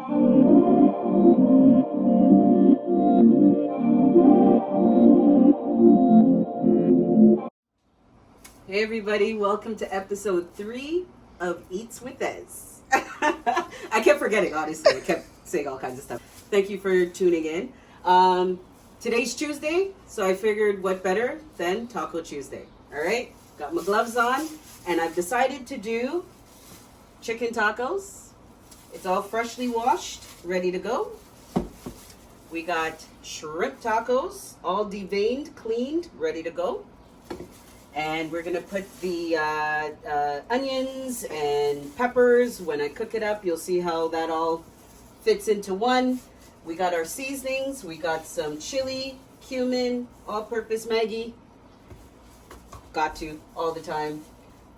Hey everybody, welcome to episode 3 of Eats with Ez. I kept forgetting, honestly. I kept saying all kinds of stuff. Thank you for tuning in. Today's Tuesday, so I figured what better than Taco Tuesday. Alright, got my gloves on, and I've decided to do chicken tacos. It's all freshly washed, ready to go. We got shrimp tacos, all deveined, cleaned, ready to go. And we're going to put the onions and peppers. When I cook it up, you'll see how that all fits into one. We got our seasonings. We got some chili, cumin, all-purpose Maggi. Got to, all the time.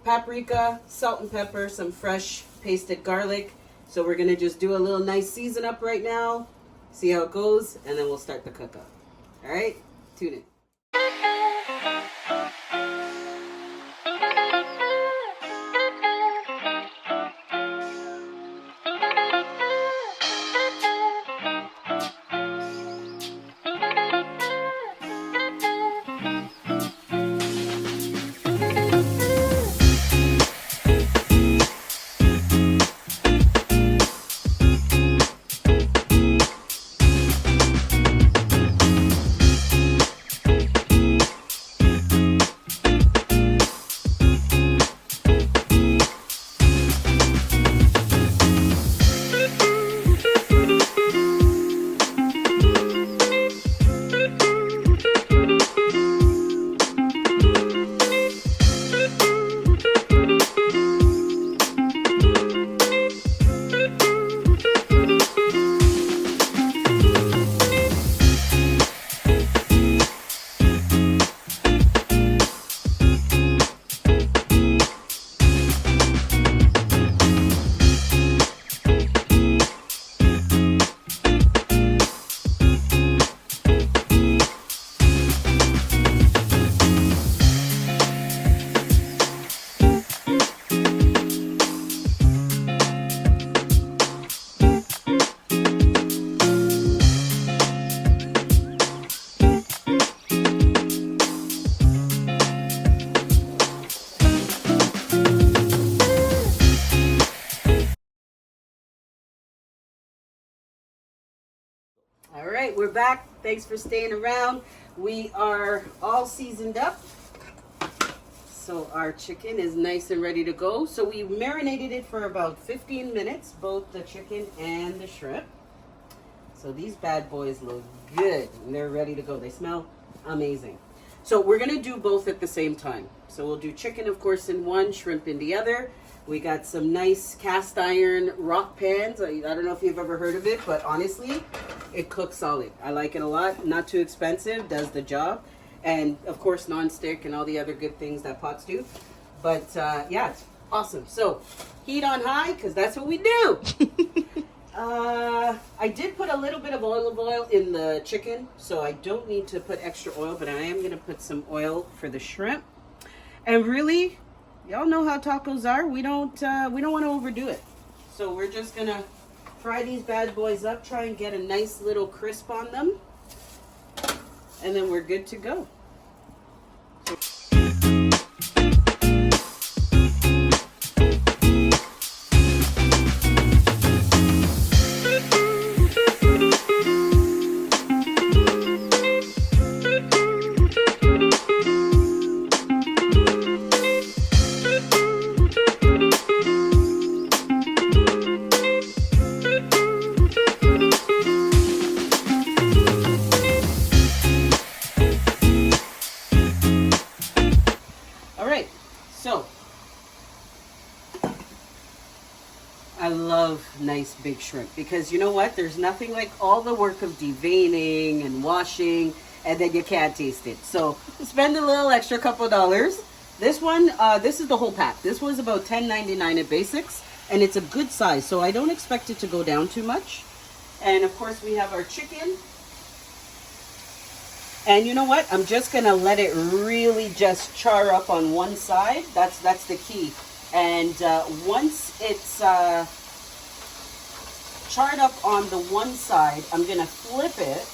Paprika, salt and pepper, some fresh pasted garlic. So we're going to just do a little nice season up right now. See how it goes, and then we'll start the cook up. All right? Tune in. All right, we're back. Thanks for staying around. We are all seasoned up. So our chicken is nice and ready to go. So we marinated it for about 15 minutes, both the chicken and the shrimp. So these bad boys look good and they're ready to go. They smell amazing. So we're gonna do both at the same time. So we'll do chicken, of course, in one, shrimp in the other. We got some nice cast iron rock pans. I don't know if you've ever heard of it, but honestly, it cooks solid. I like it a lot. Not too expensive, does the job. And of course, non-stick and all the other good things that pots do. But yeah, it's awesome. So heat on high, because that's what we do. I did put a little bit of olive oil in the chicken, so I don't need to put extra oil, but I am gonna put some oil for the shrimp. And really, y'all know how tacos are. We don't want to overdo it. So we're just gonna fry these bad boys up, try and get a nice little crisp on them, and then we're good to go. I love nice big shrimp because you know what? There's nothing like all the work of deveining and washing and then you can't taste it. So spend a little extra couple dollars. This one, this is the whole pack. This was about $10.99 at Basics and it's a good size. So I don't expect it to go down too much. And of course we have our chicken. And you know what? I'm just gonna let it really just char up on one side. That's the key. And once it's charred up on the one side. I'm gonna flip it,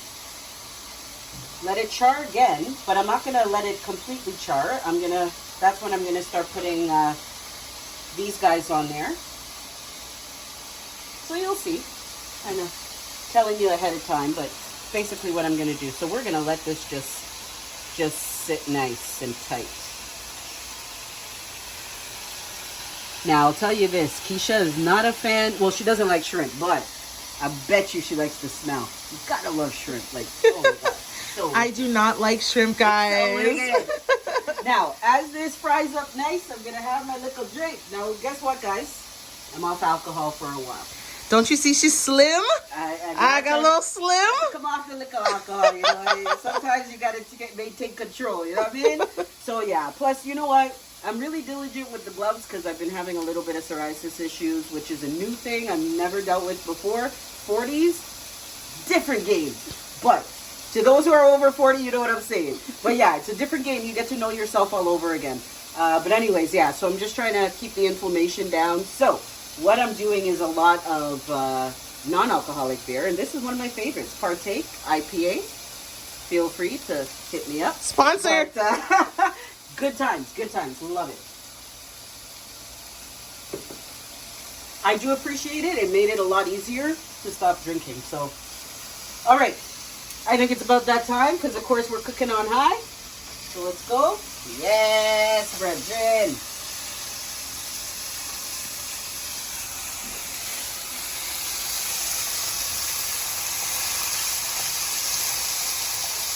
let it char again, but I'm not gonna let it completely char. That's when I'm gonna start putting these guys on there. So you'll see, kind of telling you ahead of time, but basically what I'm gonna do. So we're gonna let this just sit nice and tight. Now I'll tell you this, Keisha is not a fan, well, she doesn't like shrimp, but I bet you she likes the smell. You gotta love shrimp, like, oh my God. So, I do not like shrimp, guys. Now, as this fries up nice, I'm gonna have my little drink. Now, guess what, guys? I'm off alcohol for a while. Don't you see she's slim? I got a little slim. Come off the liquor alcohol, you know. Sometimes you gotta maintain control, you know what I mean? So yeah, plus, you know what? I'm really diligent with the gloves because I've been having a little bit of psoriasis issues, which is a new thing I've never dealt with before. 40s, different game. But to those who are over 40, you know what I'm saying. But yeah, it's a different game. You get to know yourself all over again. But anyways, yeah, so I'm just trying to keep the inflammation down. So what I'm doing is a lot of non-alcoholic beer, and this is one of my favorites, Partake IPA. Feel free to hit me up. Sponsor. But, good times, love it. I do appreciate it. It made it a lot easier to stop drinking. So, all right. I think it's about that time because, of course, we're cooking on high. So let's go. Yes, brethren.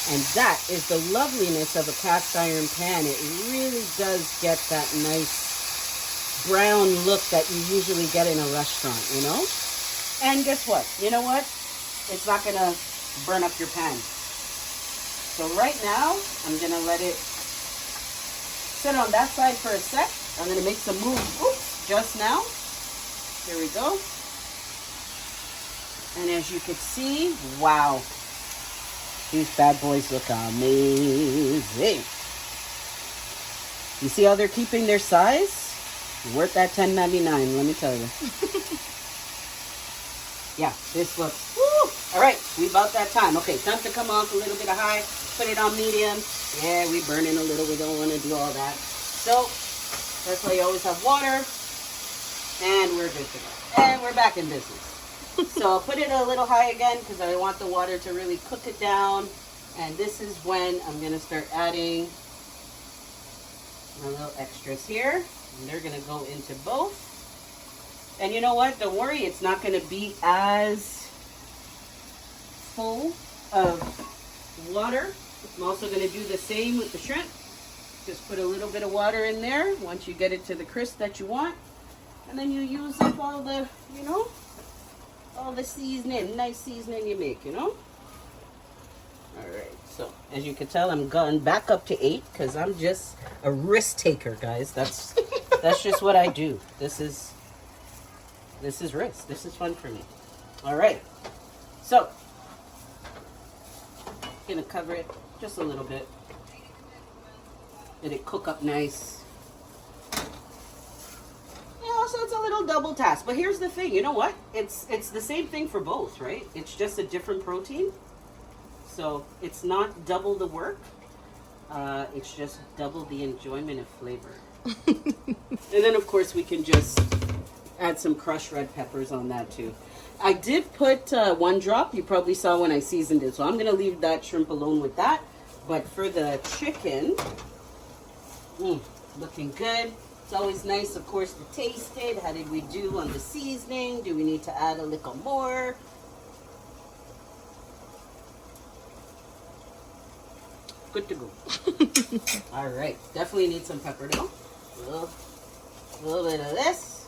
And that is the loveliness of a cast iron pan. It really does get that nice brown look that you usually get in a restaurant, you know? And guess what? You know what? It's not going to burn up your pan. So right now, I'm going to let it sit on that side for a sec. I'm going to make some moves. Oops, just now. Here we go. And as you can see, wow. These bad boys look amazing. You see how they're keeping their size? Worth that $10.99, let me tell you. Yeah, this looks, woo! All right, we about that time. Okay, time to come off a little bit of high, put it on medium. Yeah, we burning a little, we don't want to do all that. So, that's why you always have water. And we're good to go. And we're back in business. So I'll put it a little high again because I want the water to really cook it down. And this is when I'm going to start adding my little extras here. And they're going to go into both. And you know what? Don't worry. It's not going to be as full of water. I'm also going to do the same with the shrimp. Just put a little bit of water in there once you get it to the crisp that you want. And then you use up all the, you know, all the seasoning, nice seasoning you make, you know? Alright, so as you can tell, I'm going back up to 8 because I'm just a risk taker, guys. That's just what I do. This is risk. This is fun for me. Alright, so I'm gonna cover it just a little bit. Let it cook up nice. So it's a little double task, but here's the thing, you know what, it's the same thing for both, right? It's just a different protein, so it's not double the work, it's just double the enjoyment of flavor. And then of course we can just add some crushed red peppers on that too. I did put 1 drop, you probably saw when I seasoned it, so I'm gonna leave that shrimp alone with that. But for the chicken, looking good. It's always nice, of course, to taste it. How did we do on the seasoning? Do we need to add a little more? Good to go. All right. Definitely need some pepper though. A little bit of this.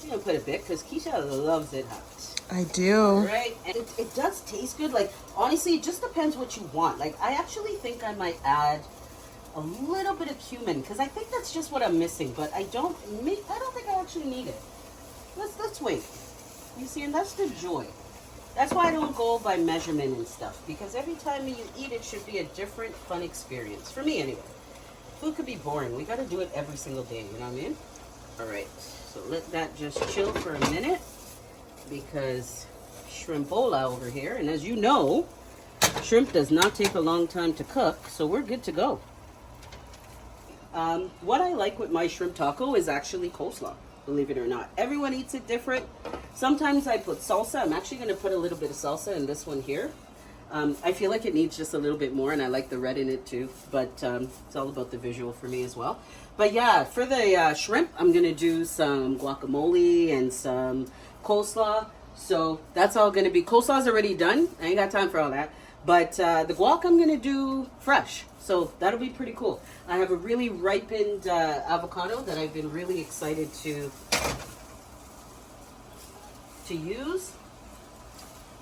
I'm going to put a bit because Keisha loves it hot. I do. All right. And it does taste good. Like, honestly, it just depends what you want. Like, I actually think I might add a little bit of cumin because I think that's just what I'm missing, but I don't think I actually need it. Let's wait. You see, and that's the joy. That's why I don't go by measurement and stuff, because every time you eat it should be a different fun experience for me anyway. Food could be boring. We got to do it every single day, you know what I mean? All right, so let that just chill for a minute because shrimpola over here, and as you know, shrimp does not take a long time to cook, so we're good to go. What I like with my shrimp taco is actually coleslaw, believe it or not. Everyone eats it different. Sometimes I put salsa. I'm actually going to put a little bit of salsa in this one here. I feel like it needs just a little bit more, and I like the red in it too, but it's all about the visual for me as well. But yeah, for the shrimp, I'm going to do some guacamole and some coleslaw. So that's all going to be, coleslaw's already done. I ain't got time for all that. But the guac I'm going to do fresh. So that'll be pretty cool. I have a really ripened avocado that I've been really excited to use.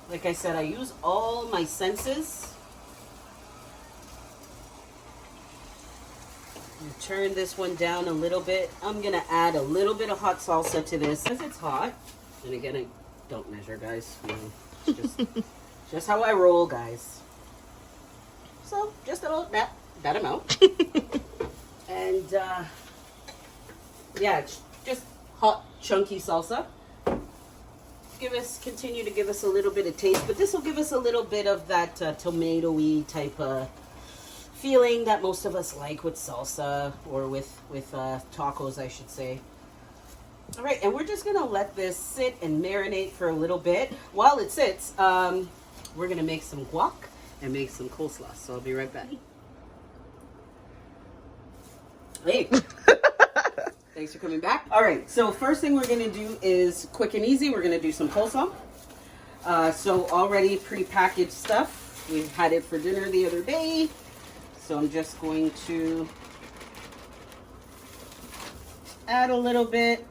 Like I said, I use all my senses. Turn this one down a little bit. I'm going to add a little bit of hot salsa to this because it's hot. And again, I don't measure, guys. It's just, just how I roll, guys. So just about that amount. And yeah, it's just hot, chunky salsa. Continue to give us a little bit of taste, but this will give us a little bit of that tomatoey type of feeling that most of us like with salsa, or with tacos, I should say. All right, and we're just gonna let this sit and marinate for a little bit. While it sits, we're gonna make some guac and make some coleslaw. So I'll be right back. Hey. Thanks for coming back. All right, so first thing we're gonna do is quick and easy. We're gonna do some coleslaw. So already pre-packaged stuff. We had it for dinner the other day. So I'm just going to add a little bit.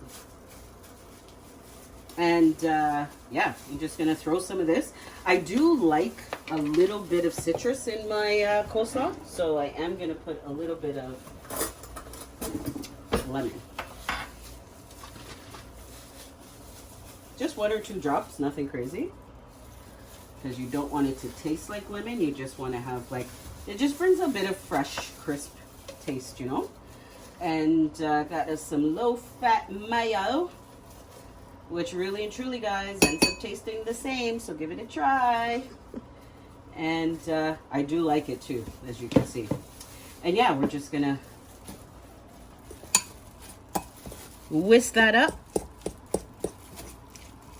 And yeah, I'm just gonna throw some of this. I do like a little bit of citrus in my coleslaw. So I am gonna put a little bit of lemon. Just 1 or 2 drops, nothing crazy. Because you don't want it to taste like lemon. You just want to have like, it just brings a bit of fresh, crisp taste, you know. And got us some low-fat mayo, which really and truly, guys, ends up tasting the same. So give it a try. And I do like it too, as you can see. And yeah, we're just gonna whisk that up.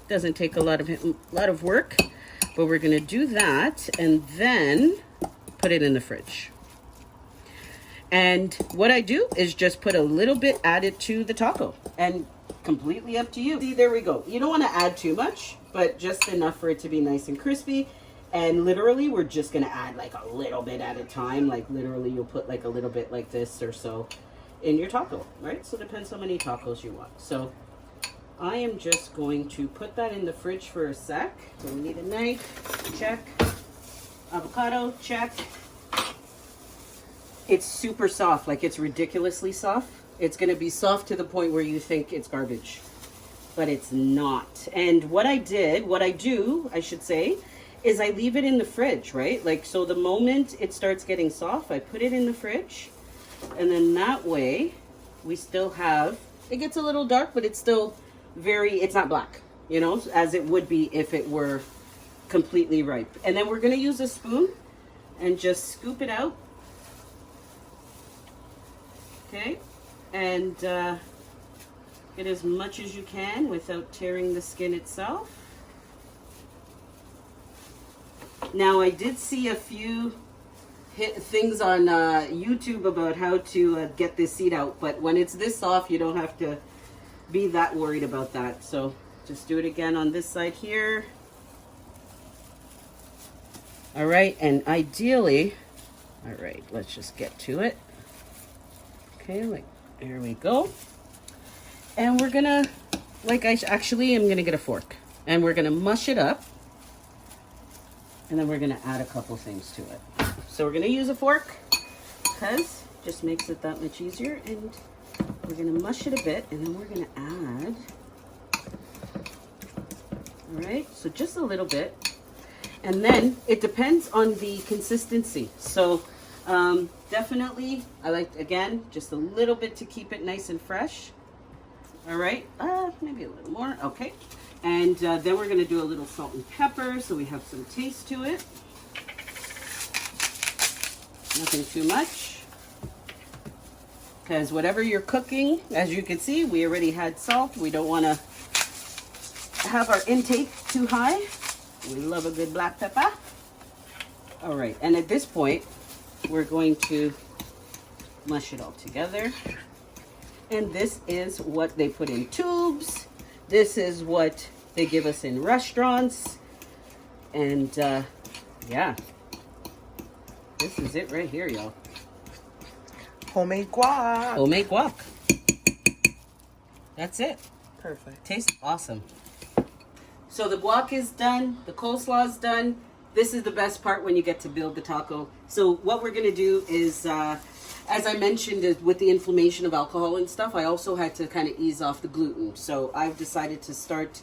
Doesn't take a lot of work, but we're gonna do that and then put it in the fridge. And what I do is just put a little bit added to the taco, and completely up to you. See, there we go. You don't want to add too much, but just enough for it to be nice and crispy. And literally, we're just gonna add like a little bit at a time. Like literally, you'll put like a little bit like this or so in your taco, right? So it depends how many tacos you want. So I am just going to put that in the fridge for a sec. So we need a knife, check. Avocado, check. It's super soft, like it's ridiculously soft. It's gonna be soft to the point where you think it's garbage, but it's not. And what I do, I should say, is I leave it in the fridge, right? Like, so the moment it starts getting soft, I put it in the fridge, and then that way we still have, it gets a little dark, but it's still it's not black, you know, as it would be if it were completely ripe. And then we're gonna use a spoon and just scoop it out. Okay, and get as much as you can without tearing the skin itself. Now, I did see a few things on YouTube about how to get this seed out, but when it's this soft, you don't have to be that worried about that. So just do it again on this side here. All right, and ideally, all right, let's just get to it. Okay, like, there we go. And we're gonna, like, I'm gonna get a fork, and we're gonna mush it up, and then we're gonna add a couple things to it. So we're gonna use a fork, because it just makes it that much easier, and we're gonna mush it a bit, and then we're gonna add, all right, so just a little bit. And then it depends on the consistency. So definitely, I like, again, just a little bit to keep it nice and fresh. All right, maybe a little more. Okay. And then we're going to do a little salt and pepper so we have some taste to it. Nothing too much. Because whatever you're cooking, as you can see, we already had salt. We don't want to have our intake too high. We love a good black pepper. All right, and at this point, we're going to mush it all together. And this is what they put in tubes. This is what they give us in restaurants. And yeah, this is it right here, y'all. Homemade guac. Homemade guac. That's it. Perfect. Tastes awesome. So the guac is done. The coleslaw is done. This is the best part when you get to build the taco. So what we're going to do is, as I mentioned, with the inflammation of alcohol and stuff, I also had to kind of ease off the gluten. So I've decided to start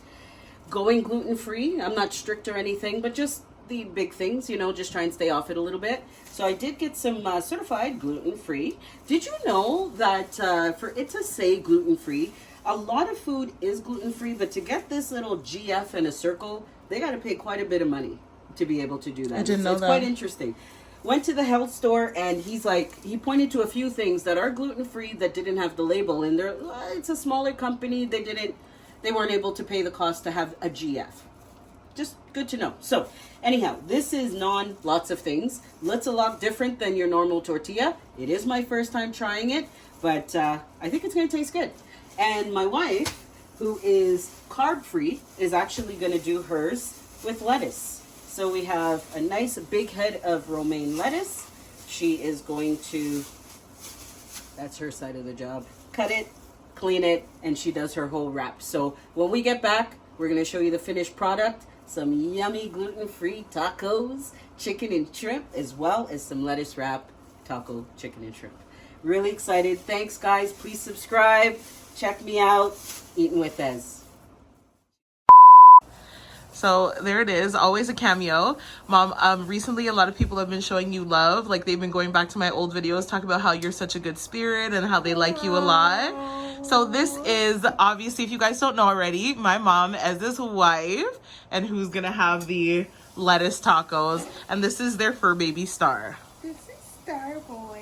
going gluten-free. I'm not strict or anything, but just the big things, you know, just try and stay off it a little bit. So I did get some certified gluten-free. Did you know that for it to say gluten-free, a lot of food is gluten-free, but to get this little GF and a circle, they got to pay quite a bit of money to be able to do that. I didn't know that. It's quite interesting. Went to the health store and he's like, he pointed to a few things that are gluten-free that didn't have the label, and they're it's a smaller company. They weren't able to pay the cost to have a GF. Just good to know. So anyhow, this is lots of things. It's a lot different than your normal tortilla. It is my first time trying it, but I think it's going to taste good. And my wife, who is carb-free, is actually going to do hers with lettuce. So we have a nice big head of romaine lettuce. She is going to, that's her side of the job, cut it, clean it, and she does her whole wrap. So when we get back, we're going to show you the finished product, some yummy gluten-free tacos, chicken and shrimp, as well as some lettuce wrap taco, chicken and shrimp. Really excited. Thanks, guys. Please subscribe. Check me out. Eating with Ez. So there it is, always a cameo. Mom, recently a lot of people have been showing you love. Like, they've been going back to my old videos, talking about how you're such a good spirit and how they like you a lot. So this is, obviously, if you guys don't know already, my mom Ez's wife, and who's gonna have the lettuce tacos. And this is their fur baby Star. This is Star Boy.